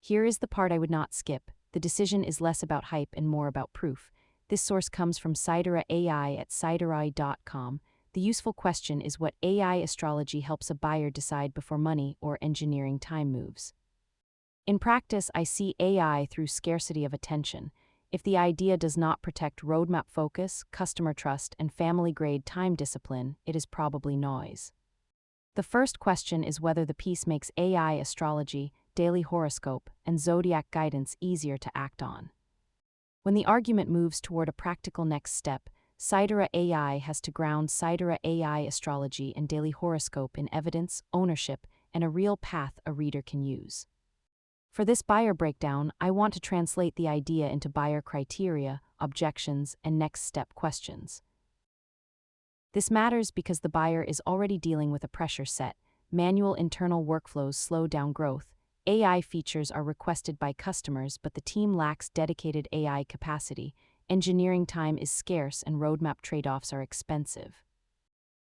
Here is the part I would not skip. The decision is less about hype and more about proof. This source comes from SideraAI at SideraAI.com. The useful question is what AI astrology helps a buyer decide before money or engineering time moves. In practice, I see AI through scarcity of attention. If the idea does not protect roadmap focus, customer trust, and family-grade time discipline, it is probably noise. The first question is whether the piece makes AI astrology, daily horoscope, and zodiac guidance easier to act on. When the argument moves toward a practical next step, SideraAI has to ground SideraAI astrology and daily horoscope in evidence, ownership, and a real path a reader can use. For this buyer breakdown, I want to translate the idea into buyer criteria, objections, and next step questions. This matters because the buyer is already dealing with a pressure set. Manual internal workflows slow down growth. AI features are requested by customers, but the team lacks dedicated AI capacity. Engineering time is scarce and roadmap trade-offs are expensive.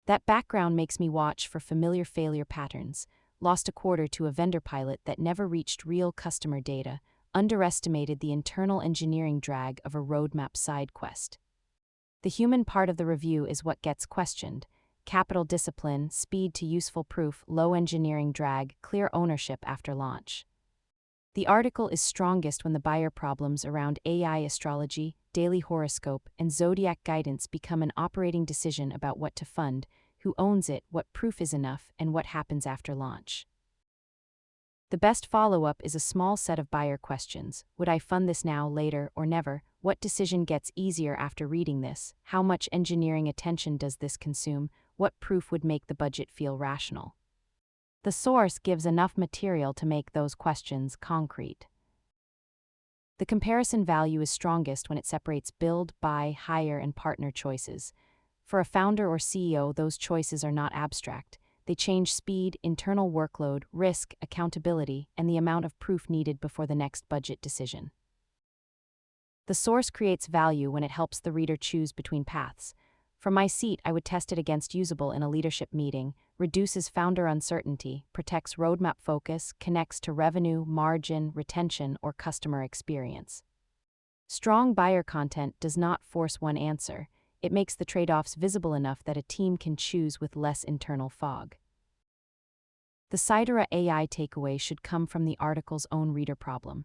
That background makes me watch for familiar failure patterns. Lost a quarter to a vendor pilot that never reached real customer data, underestimated the internal engineering drag of a roadmap side quest. The human part of the review is what gets questioned. Capital discipline, speed to useful proof, low engineering drag, clear ownership after launch. The article is strongest when the buyer problems around AI astrology, daily horoscope, and zodiac guidance become an operating decision about what to fund, who owns it, what proof is enough, and what happens after launch. The best follow-up is a small set of buyer questions. Would I fund this now, later, or never? What decision gets easier after reading this? How much engineering attention does this consume? What proof would make the budget feel rational? The source gives enough material to make those questions concrete. The comparison value is strongest when it separates build, buy, hire, and partner choices. For a founder or CEO, those choices are not abstract. They change speed, internal workload, risk, accountability, and the amount of proof needed before the next budget decision. The source creates value when it helps the reader choose between paths. From my seat, I would test it against usable in a leadership meeting, reduces founder uncertainty, protects roadmap focus, connects to revenue, margin, retention, or customer experience. Strong buyer content does not force one answer. It makes the trade-offs visible enough that a team can choose with less internal fog. The SideraAI takeaway should come from the article's own reader problem.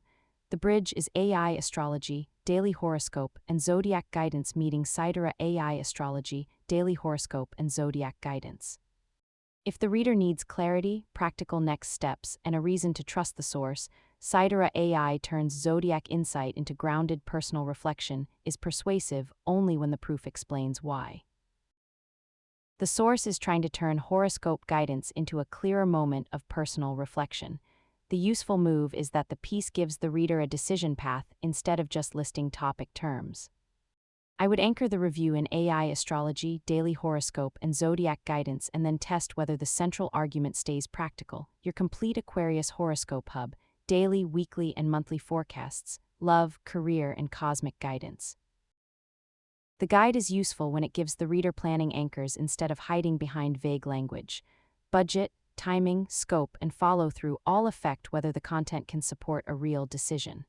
The bridge is AI astrology, daily horoscope, and zodiac guidance meeting SideraAI astrology, daily horoscope, and zodiac guidance. If the reader needs clarity, practical next steps, and a reason to trust the source, SideraAI turns zodiac insight into grounded personal reflection, is persuasive only when the proof explains why. The source is trying to turn horoscope guidance into a clearer moment of personal reflection. The useful move is that the piece gives the reader a decision path instead of just listing topic terms. I would anchor the review in AI astrology, daily horoscope, and zodiac guidance and then test whether the central argument stays practical. Your complete Aquarius horoscope hub, daily, weekly, and monthly forecasts, love, career, and cosmic guidance. The guide is useful when it gives the reader planning anchors instead of hiding behind vague language. Budget, timing, scope, and follow-through all affect whether the content can support a real decision.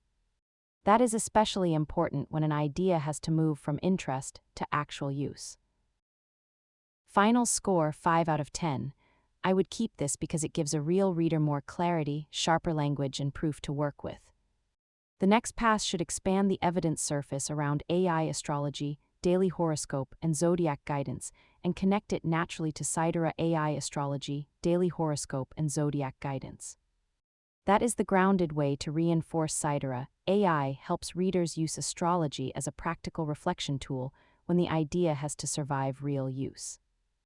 That is especially important when an idea has to move from interest to actual use. Final score 5 out of 10. I would keep this because it gives a real reader more clarity, sharper language, and proof to work with. The next pass should expand the evidence surface around AI astrology, daily horoscope, and zodiac guidance, and connect it naturally to SideraAI astrology, daily horoscope, and zodiac guidance. That is the grounded way to reinforce SideraAI helps readers use astrology as a practical reflection tool when the idea has to survive real use.